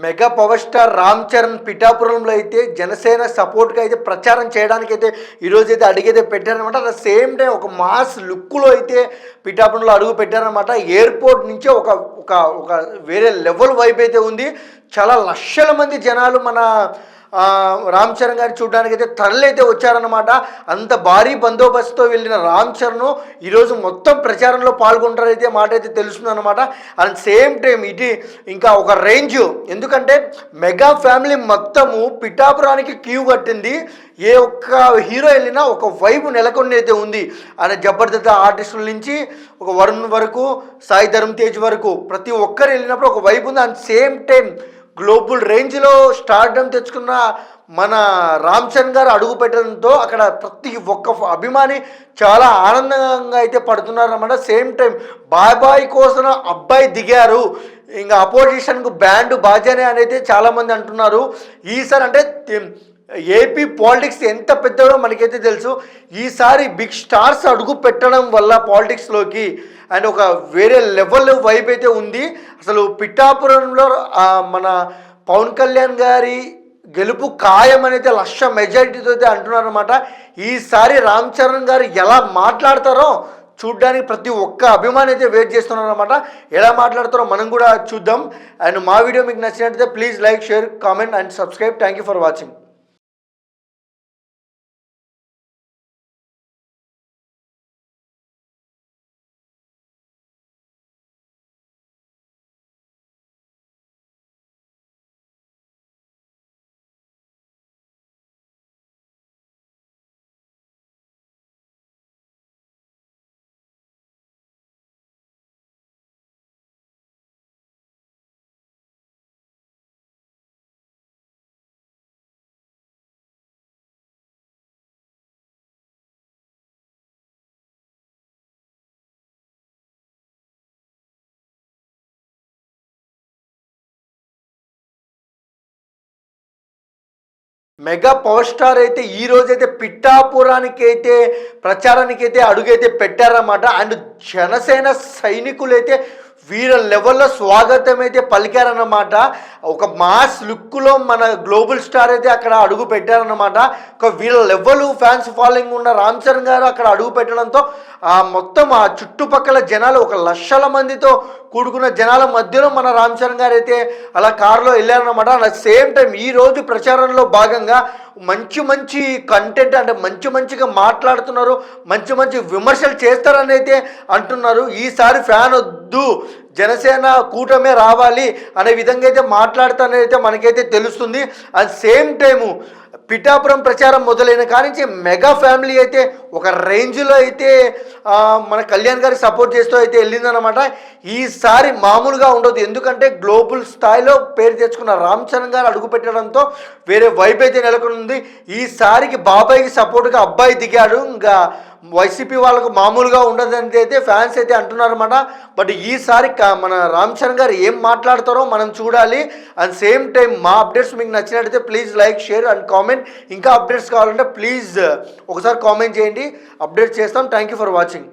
Mega power star Ram Charan పిఠాపురంలో అయితే జనసేన సపోర్ట్గా అయితే ప్రచారం చేయడానికి అయితే ఈరోజు అయితే అడిగైతే పెట్టారనమాట. అట్ ద సేమ్ టైం ఒక మాస్ లుక్లో అయితే పిఠాపురంలో అడుగు పెట్టారనమాట. ఎయిర్పోర్ట్ నుంచే ఒక ఒక ఒక వేరే లెవెల్ వైపు అయితే ఉంది. చాలా లక్షల మంది జనాలు మన రామ్ చరణ్ గారిని చూడడానికి అయితే తరలైతే వచ్చారనమాట. అంత భారీ బందోబస్తుతో వెళ్ళిన రామ్ చరణ్ ఈరోజు మొత్తం ప్రచారంలో పాల్గొంటారైతే మాట అయితే తెలుస్తుందన్నమాట. అండ్ సేమ్ టైం ఇటు ఇంకా ఒక రేంజ్, ఎందుకంటే మెగా ఫ్యామిలీ మొత్తము పిఠాపురానికి క్యూ కట్టింది. ఏ ఒక్క హీరో వెళ్ళినా ఒక వైబు నెలకొని అయితే ఉంది. ఆయన జబర్దస్త్ ఆర్టిస్టుల నుంచి ఒక వరుణ్ వరకు, సాయి ధరమ్ తేజ్ వరకు ప్రతి ఒక్కరు వెళ్ళినప్పుడు ఒక వైబు ఉంది. అండ్ సేమ్ టైం గ్లోబల్ రేంజ్లో స్టార్డమ్ తెచ్చుకున్న మన రామ్ చరణ్ గారు అడుగు పెట్టడంతో అక్కడ ప్రతి ఒక్క అభిమాని చాలా ఆనందంగా అయితే పడుతున్నారన్నమాట. సేమ్ టైం బాబాయ్ కోసం అబ్బాయి దిగారు, ఇంకా అపోజిషన్కు బ్యాండ్ బాజానే అనేది చాలామంది అంటున్నారు. ఈసారి అంటే ఏపీ పాలిటిక్స్ ఎంత పెద్దదో మనకైతే తెలుసు. ఈసారి బిగ్ స్టార్స్ అడుగు పెట్టడం వల్ల పాలిటిక్స్లోకి అండ్ ఒక వేరే లెవెల్ వైబ్ అయితే ఉంది. అసలు పిఠాపురంలో మన పవన్ కళ్యాణ్ గారి గెలుపు ఖాయం అనేది లక్ష మెజారిటీతో అయితే అంటున్నారన్నమాట. ఈసారి రామ్ చరణ్ గారు ఎలా మాట్లాడతారో చూడ్డానికి ప్రతి ఒక్క అభిమాని అయితే వెయిట్ చేస్తున్నారు అనమాట. ఎలా మాట్లాడతారో మనం కూడా చూద్దాం. అండ్ మా వీడియో మీకు నచ్చినట్లయితే please like, share, comment and subscribe. Thank you for watching. Mega power star అయితే ఈరోజు అయితే పిఠాపురానికి అయితే ప్రచారానికి అయితే అడుగైతే పెట్టారన్నమాట. అండ్ జనసేన సైనికులు అయితే వీళ్ళ లెవెల్లో స్వాగతం అయితే పలికారన్నమాట. ఒక మాస్ లుక్లో మన గ్లోబల్ స్టార్ అయితే అక్కడ అడుగు పెట్టారన్నమాట. ఒక వీళ్ళ లెవెల్ ఫ్యాన్స్ ఫాలోయింగ్ ఉన్న రామ్ చరణ్ గారు అక్కడ అడుగు పెట్టడంతో మొత్తం ఆ చుట్టుపక్కల జనాలు ఒక లక్షల మందితో కూడుకున్న జనాల మధ్యలో మన రామ్ చరణ్ గారు అయితే అలా కారులో వెళ్ళారన్నమాట. అట్ సేమ్ టైం ఈరోజు ప్రచారంలో భాగంగా మంచి మంచి కంటెంట్ అంటే మంచిగా మాట్లాడుతున్నారు, మంచి విమర్శలు చేస్తారని అయితే అంటున్నారు. ఈసారి ఫ్యాన్ వద్దు, జనసేన కూటమే రావాలి అనే విధంగా అయితే మాట్లాడుతానైతే మనకైతే తెలుస్తుంది. అట్ సేమ్ టైము పిఠాపురం ప్రచారం మొదలైన కానించి మెగా ఫ్యామిలీ అయితే ఒక రేంజ్లో అయితే మన కళ్యాణ్ గారికి సపోర్ట్ చేస్తూ అయితే వెళ్ళిందనమాట. ఈసారి మామూలుగా ఉండదు, ఎందుకంటే గ్లోబల్ స్థాయిలో పేరు తెచ్చుకున్న రామ్ చరణ్ గారు అడుగు పెట్టడంతో వేరే వైబ్ అయితే నెలకొంది. ఈసారికి బాబాయ్కి సపోర్ట్గా అబ్బాయి దిగాడు. ఇంకా వైసీపీ వాళ్ళకు మామూలుగా ఉండదని అయితే ఫ్యాన్స్ అయితే అంటున్నారన్నమాట. బట్ ఈసారి మన రామ్ చరణ్ గారు ఏం మాట్లాడతారో మనం చూడాలి. అండ్ సేమ్ టైం మా అప్డేట్స్ మీకు నచ్చినట్టయితే please like, share and comment. ఇంకా అప్డేట్స్ కావాలంటే ప్లీజ్ ఒకసారి కామెంట్ చేయండి, అప్డేట్ చేస్తాం. Thank you for watching.